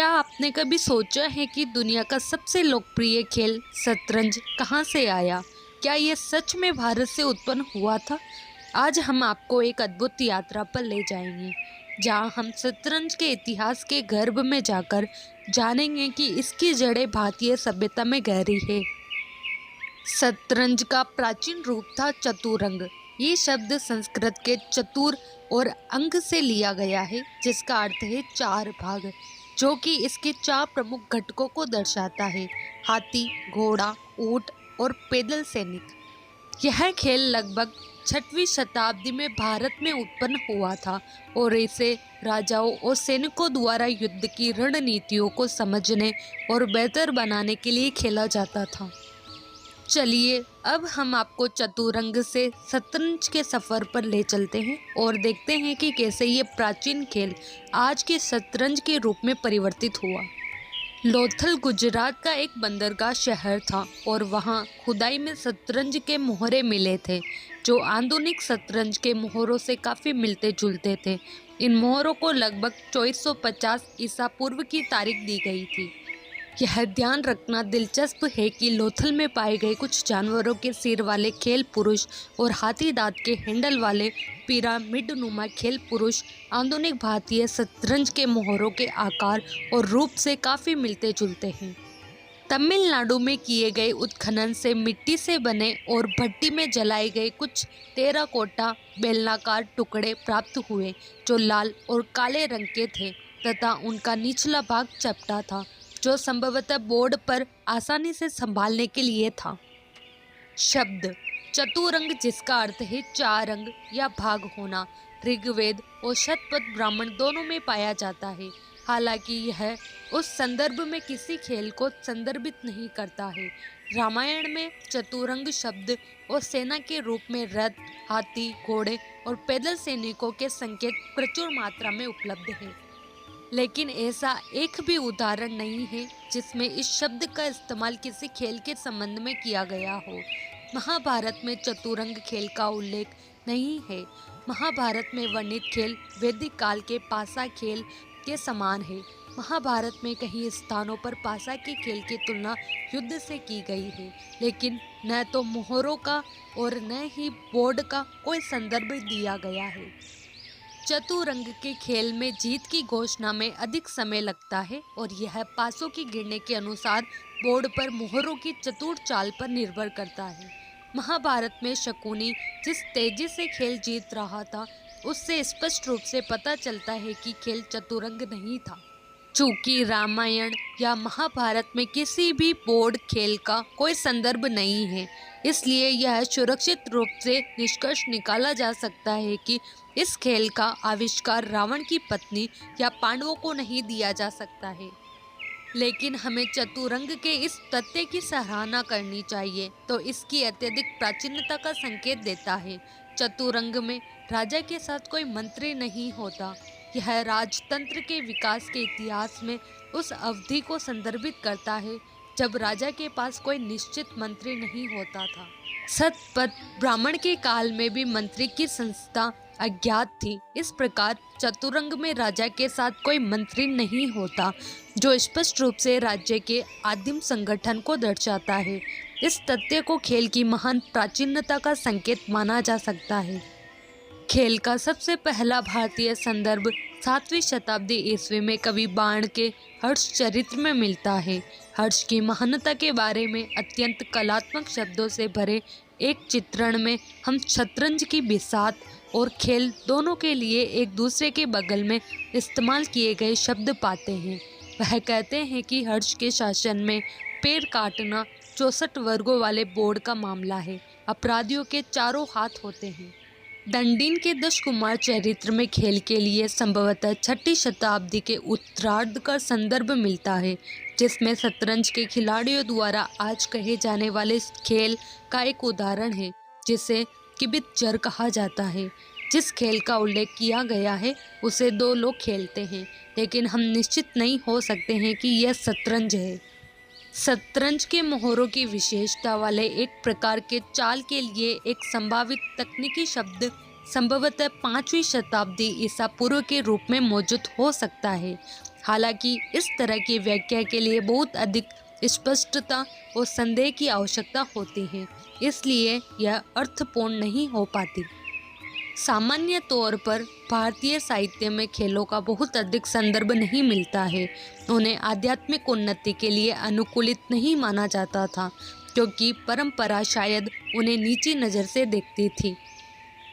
क्या आपने कभी सोचा है कि दुनिया का सबसे लोकप्रिय खेल शतरंज कहाँ से आया? क्या ये सच में भारत से उत्पन्न हुआ था? आज हम आपको एक अद्भुत यात्रा पर ले जाएंगे, जहाँ हम शतरंज के इतिहास के गर्भ में जाकर जानेंगे कि इसकी जड़ें भारतीय सभ्यता में गहरी है। शतरंज का प्राचीन रूप था चतुरंग। ये शब्द संस्कृत के चतुर और अंग से लिया गया है, जिसका अर्थ है चार भाग, जो कि इसके चार प्रमुख घटकों को दर्शाता है: हाथी, घोड़ा, ऊंट और पैदल सैनिक। यह खेल लगभग 6वीं शताब्दी में भारत में उत्पन्न हुआ था और इसे राजाओं और सैनिकों द्वारा युद्ध की रणनीतियों को समझने और बेहतर बनाने के लिए खेला जाता था। चलिए अब हम आपको चतुरंग से शतरंज के सफ़र पर ले चलते हैं और देखते हैं कि कैसे ये प्राचीन खेल आज के शतरंज के रूप में परिवर्तित हुआ। लोथल गुजरात का एक बंदरगाह शहर था और वहाँ खुदाई में शतरंज के मोहरे मिले थे, जो आधुनिक शतरंज के मोहरों से काफ़ी मिलते जुलते थे। इन मोहरों को लगभग 2450 ईसा पूर्व की तारीख दी गई थी। यह ध्यान रखना दिलचस्प है कि लोथल में पाए गए कुछ जानवरों के सिर वाले खेल पुरुष और हाथी दांत के हैंडल वाले पिरामिड नुमा खेल पुरुष आधुनिक भारतीय शतरंज के मोहरों के आकार और रूप से काफ़ी मिलते जुलते हैं। तमिलनाडु में किए गए उत्खनन से मिट्टी से बने और भट्टी में जलाए गए कुछ टेराकोटा बेलनाकार टुकड़े प्राप्त हुए, जो लाल और काले रंग के थे तथा उनका निचला भाग चपटा था, जो संभवतः बोर्ड पर आसानी से संभालने के लिए था। शब्द चतुरंग, जिसका अर्थ है चार अंग या भाग होना, ऋग्वेद और शतपथ ब्राह्मण दोनों में पाया जाता है। हालांकि यह उस संदर्भ में किसी खेल को संदर्भित नहीं करता है। रामायण में चतुरंग शब्द और सेना के रूप में रथ, हाथी, घोड़े और पैदल सैनिकों के संकेत प्रचुर मात्रा में उपलब्ध हैं, लेकिन ऐसा एक भी उदाहरण नहीं है जिसमें इस शब्द का इस्तेमाल किसी खेल के संबंध में किया गया हो। महाभारत में चतुरंग खेल का उल्लेख नहीं है। महाभारत में वर्णित खेल वैदिक काल के पासा खेल के समान है। महाभारत में कई स्थानों पर पासा के खेल की तुलना युद्ध से की गई है, लेकिन न तो मोहरों का और न ही बोर्ड का कोई संदर्भ दिया गया है। चतुरंग के खेल में जीत की घोषणा में अधिक समय लगता है और यह पासों की गिनने के अनुसार बोर्ड पर मोहरों की चतुर चाल पर निर्भर करता है। महाभारत में शकुनी जिस तेजी से खेल जीत रहा था, उससे स्पष्ट रूप से पता चलता है कि खेल चतुरंग नहीं था। चूंकि रामायण या महाभारत में किसी भी बोर्ड खेल का कोई संदर्भ नहीं है, इसलिए यह सुरक्षित रूप से निष्कर्ष निकाला जा सकता है कि इस खेल का आविष्कार रावण की पत्नी या पांडवों को नहीं दिया जा सकता है। लेकिन हमें चतुरंग के इस तथ्य की सराहना करनी चाहिए तो इसकी अत्यधिक प्राचीनता का संकेत देता है। चतुरंग में राजा के साथ कोई मंत्री नहीं होता। यह राजतंत्र के विकास के इतिहास में उस अवधि को संदर्भित करता है जब राजा के पास कोई निश्चित मंत्री नहीं होता था। शतपथ ब्राह्मण के काल में भी मंत्री की संस्था अज्ञात थी। इस प्रकार चतुरंग में राजा के साथ कोई मंत्री नहीं होता, जो स्पष्ट रूप से राज्य के आदिम संगठन को दर्शाता है। इस तथ्य को खेल की महान प्राचीनता का संकेत माना जा सकता है। खेल का सबसे पहला भारतीय संदर्भ 7वीं शताब्दी ईस्वी में कवि बाण के हर्ष चरित्र में मिलता है। हर्ष की महानता के बारे में अत्यंत कलात्मक शब्दों से भरे एक चित्रण में हम शतरंज की बिसात और खेल दोनों के लिए एक दूसरे के बगल में इस्तेमाल किए गए शब्द पाते हैं। वह कहते हैं कि हर्ष के शासन में पैर काटना 64 वर्गों वाले बोर्ड का मामला है। अपराधियों के चारों हाथ होते हैं। दंडीन के 10 कुमार चरित्र में खेल के लिए संभवतः 6ठी शताब्दी के उत्तरार्ध का संदर्भ मिलता है, जिसमें शतरंज के खिलाड़ियों द्वारा आज कहे जाने वाले खेल का एक उदाहरण है, जिसे किबित जर कहा जाता है। जिस खेल का उल्लेख किया गया है उसे 2 लोग खेलते हैं, लेकिन हम निश्चित नहीं हो सकते हैं कि यह शतरंज है। शतरंज के मोहरों की विशेषता वाले एक प्रकार के चाल के लिए एक संभावित तकनीकी शब्द संभवतः 5वीं शताब्दी ईसा पूर्व के रूप में मौजूद हो सकता है। हालांकि इस तरह की व्याख्या के लिए बहुत अधिक स्पष्टता और संदेह की आवश्यकता होती है, इसलिए यह अर्थपूर्ण नहीं हो पाती। सामान्य तौर पर भारतीय साहित्य में खेलों का बहुत अधिक संदर्भ नहीं मिलता है। उन्हें आध्यात्मिक उन्नति के लिए अनुकूलित नहीं माना जाता था, क्योंकि परंपरा शायद उन्हें नीची नज़र से देखती थी।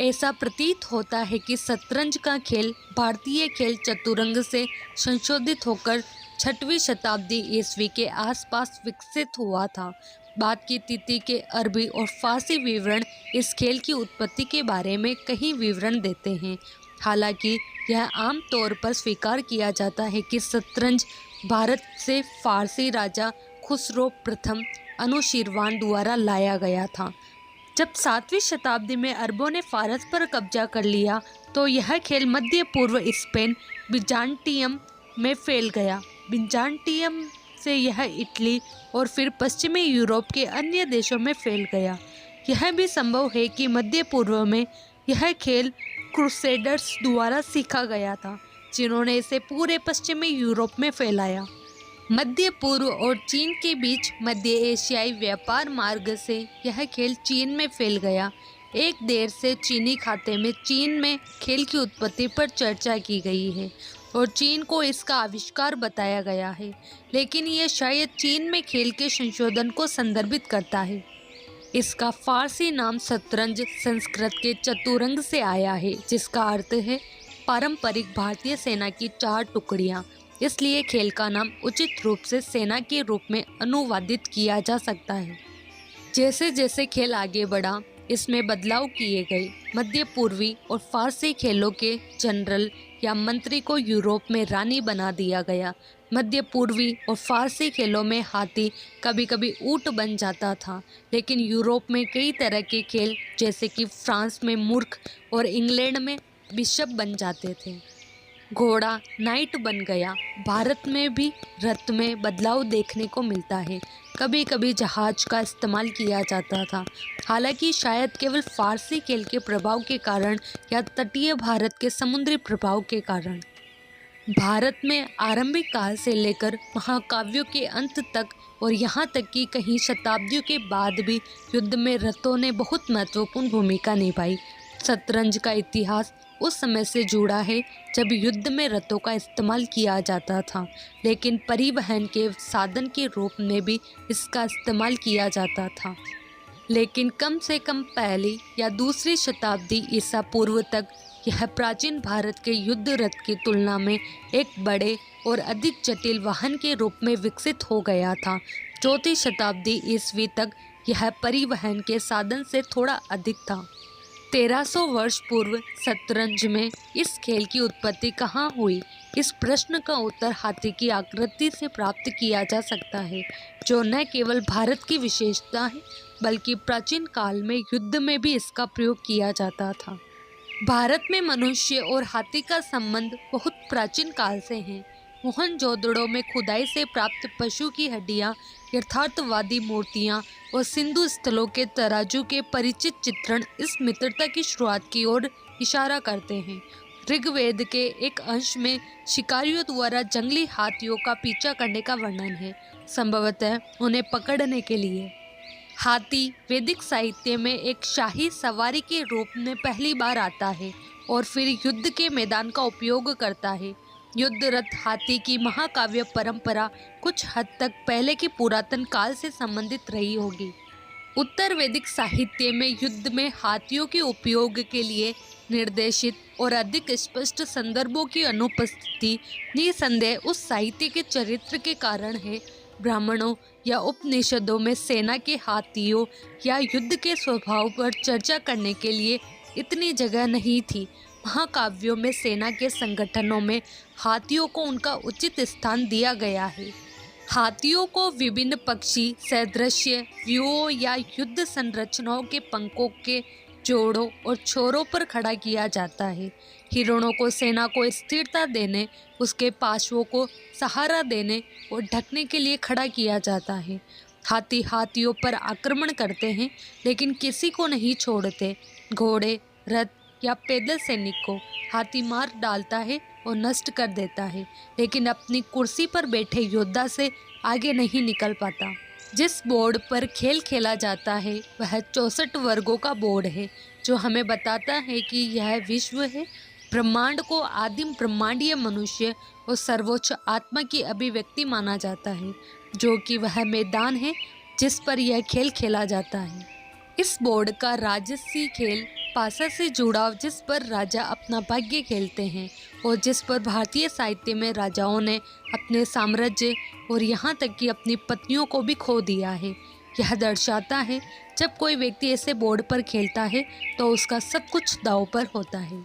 ऐसा प्रतीत होता है कि शतरंज का खेल भारतीय खेल चतुरंग से संशोधित होकर 6वीं शताब्दी ईस्वी के आसपास विकसित हुआ था। बाद की तिथि के अरबी और फारसी विवरण इस खेल की उत्पत्ति के बारे में कई विवरण देते हैं। हालांकि यह आम तौर पर स्वीकार किया जाता है कि शतरंज भारत से फारसी राजा खुसरो प्रथम अनुशीरवान द्वारा लाया गया था। जब 7वीं शताब्दी में अरबों ने फारस पर कब्जा कर लिया तो यह खेल मध्य पूर्व स्पेन बिजान्टियम में फैल गया। बिजान्टियम से यह इटली और फिर पश्चिमी यूरोप के अन्य देशों में फैल गया। यह भी संभव है कि मध्य पूर्व में यह खेल क्रूसेडर्स द्वारा सीखा गया था, जिन्होंने इसे पूरे पश्चिमी यूरोप में फैलाया। मध्य पूर्व और चीन के बीच मध्य एशियाई व्यापार मार्ग से यह खेल चीन में फैल गया। एक देर से चीनी खाते में चीन में खेल की उत्पत्ति पर चर्चा की गई है और चीन को इसका आविष्कार बताया गया है, लेकिन यह शायद चीन में खेल के संशोधन को संदर्भित करता है। इसका फारसी नाम शतरंज संस्कृत के चतुरंग से आया है, जिसका अर्थ है पारंपरिक भारतीय सेना की 4 टुकड़ियाँ। इसलिए खेल का नाम उचित रूप से सेना के रूप में अनुवादित किया जा सकता है। जैसे जैसे खेल आगे बढ़ा, इसमें बदलाव किए गए। मध्य पूर्वी और फारसी खेलों के जनरल या मंत्री को यूरोप में रानी बना दिया गया। मध्य पूर्वी और फारसी खेलों में हाथी कभी कभी ऊंट बन जाता था, लेकिन यूरोप में कई तरह के खेल जैसे कि फ्रांस में मूर्ख और इंग्लैंड में बिशप बन जाते थे। घोड़ा नाइट बन गया। भारत में भी रथ में बदलाव देखने को मिलता है। कभी कभी जहाज का इस्तेमाल किया जाता था, हालांकि शायद केवल फारसी खेल के प्रभाव के कारण या तटीय भारत के समुद्री प्रभाव के कारण। भारत में आरंभिक काल से लेकर महाकाव्यों के अंत तक और यहाँ तक कि कई शताब्दियों के बाद भी युद्ध में रथों ने बहुत महत्वपूर्ण भूमिका निभाई। शतरंज का इतिहास उस समय से जुड़ा है जब युद्ध में रथों का इस्तेमाल किया जाता था, लेकिन परिवहन के साधन के रूप में भी इसका इस्तेमाल किया जाता था। लेकिन कम से कम पहली या दूसरी शताब्दी ईसा पूर्व तक यह प्राचीन भारत के युद्ध रथ की तुलना में एक बड़े और अधिक जटिल वाहन के रूप में विकसित हो गया था। 4वीं शताब्दी ईस्वी तक यह परिवहन के साधन से थोड़ा अधिक था। 1300 वर्ष पूर्व शतरंज में इस खेल की उत्पत्ति कहाँ हुई? इस प्रश्न का उत्तर हाथी की आकृति से प्राप्त किया जा सकता है, जो न केवल भारत की विशेषता है बल्कि प्राचीन काल में युद्ध में भी इसका प्रयोग किया जाता था। भारत में मनुष्य और हाथी का संबंध बहुत प्राचीन काल से है। मोहनजोदड़ो में खुदाई से प्राप्त पशु की हड्डियाँ, यथार्थवादी मूर्तियाँ और सिंधु स्थलों के तराजू के परिचित चित्रण इस मित्रता की शुरुआत की ओर इशारा करते हैं। ऋग्वेद के एक अंश में शिकारियों द्वारा जंगली हाथियों का पीछा करने का वर्णन है, संभवतः उन्हें पकड़ने के लिए। हाथी वैदिक साहित्य में एक शाही सवारी के रूप में पहली बार आता है और फिर युद्ध के मैदान का उपयोग करता है। युद्ध रथ हाथी की महाकाव्य परंपरा कुछ हद तक पहले के पुरातन काल से संबंधित रही होगी। उत्तर वैदिक साहित्य में युद्ध में हाथियों के उपयोग के लिए निर्देशित और अधिक स्पष्ट संदर्भों की अनुपस्थिति निसंदेह उस साहित्य के चरित्र के कारण है। ब्राह्मणों या उपनिषदों में सेना के हाथियों या युद्ध के स्वभाव पर चर्चा करने के लिए इतनी जगह नहीं थी। महाकाव्यों में सेना के संगठनों में हाथियों को उनका उचित स्थान दिया गया है। हाथियों को विभिन्न पक्षी सदृश्य व्यूहों या युद्ध संरचनाओं के पंखों के जोड़ों और छोरों पर खड़ा किया जाता है। हिरणों को सेना को स्थिरता देने, उसके पार्श्वों को सहारा देने और ढकने के लिए खड़ा किया जाता है। हाथी हाथियों पर आक्रमण करते हैं लेकिन किसी को नहीं छोड़ते। घोड़े, रथ या पैदल सैनिक को हाथी मार डालता है और नष्ट कर देता है, लेकिन अपनी कुर्सी पर बैठे योद्धा से आगे नहीं निकल पाता। जिस बोर्ड पर खेल खेला जाता है वह 64 वर्गों का बोर्ड है, जो हमें बताता है कि यह विश्व है, ब्रह्मांड को आदिम ब्रह्मांडीय मनुष्य और सर्वोच्च आत्मा की अभिव्यक्ति माना जाता है, जो कि वह मैदान है जिस पर यह खेल खेला जाता है। इस बोर्ड का राजसी खेल पासा से जुड़ाव, जिस पर राजा अपना भाग्य खेलते हैं और जिस पर भारतीय साहित्य में राजाओं ने अपने साम्राज्य और यहाँ तक कि अपनी पत्नियों को भी खो दिया है। यह दर्शाता है जब कोई व्यक्ति ऐसे बोर्ड पर खेलता है तो उसका सब कुछ दांव पर होता है।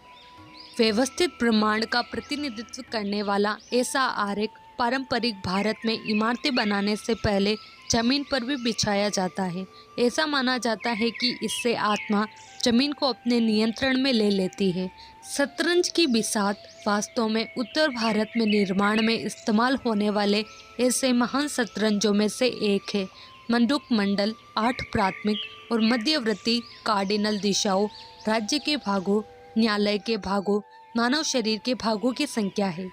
व्यवस्थित ब्रह्मांड का प्रतिनिधित्व करने वाला ऐसा आरेख पारंपरिक भारत में इमारतें बनाने से पहले जमीन पर भी बिछाया जाता है। ऐसा माना जाता है कि इससे आत्मा जमीन को अपने नियंत्रण में ले लेती है। शतरंज की बिसात वास्तव में उत्तर भारत में निर्माण में इस्तेमाल होने वाले ऐसे महान शतरंजों में से एक है। मंडूक मंडल 8 प्राथमिक और मध्यवर्ती कार्डिनल दिशाओं, राज्य के भागों, न्यायालय के भागों, मानव शरीर के भागों की संख्या है।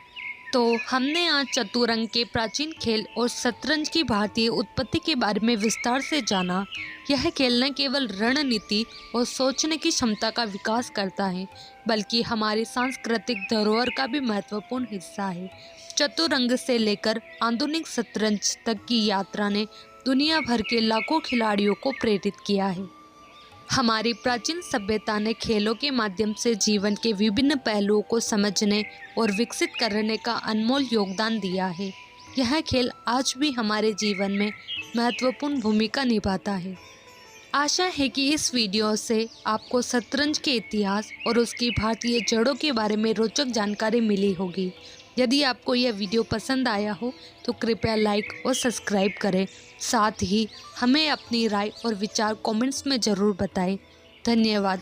तो हमने आज चतुरंग के प्राचीन खेल और शतरंज की भारतीय उत्पत्ति के बारे में विस्तार से जाना। यह खेल न केवल रणनीति और सोचने की क्षमता का विकास करता है, बल्कि हमारी सांस्कृतिक धरोहर का भी महत्वपूर्ण हिस्सा है। चतुरंग से लेकर आधुनिक शतरंज तक की यात्रा ने दुनिया भर के लाखों खिलाड़ियों को प्रेरित किया है। हमारी प्राचीन सभ्यता ने खेलों के माध्यम से जीवन के विभिन्न पहलुओं को समझने और विकसित करने का अनमोल योगदान दिया है। यह खेल आज भी हमारे जीवन में महत्वपूर्ण भूमिका निभाता है। आशा है कि इस वीडियो से आपको शतरंज के इतिहास और उसकी भारतीय जड़ों के बारे में रोचक जानकारी मिली होगी। यदि आपको यह वीडियो पसंद आया हो तो कृपया लाइक और सब्सक्राइब करें। साथ ही हमें अपनी राय और विचार कमेंट्स में ज़रूर बताएं। धन्यवाद।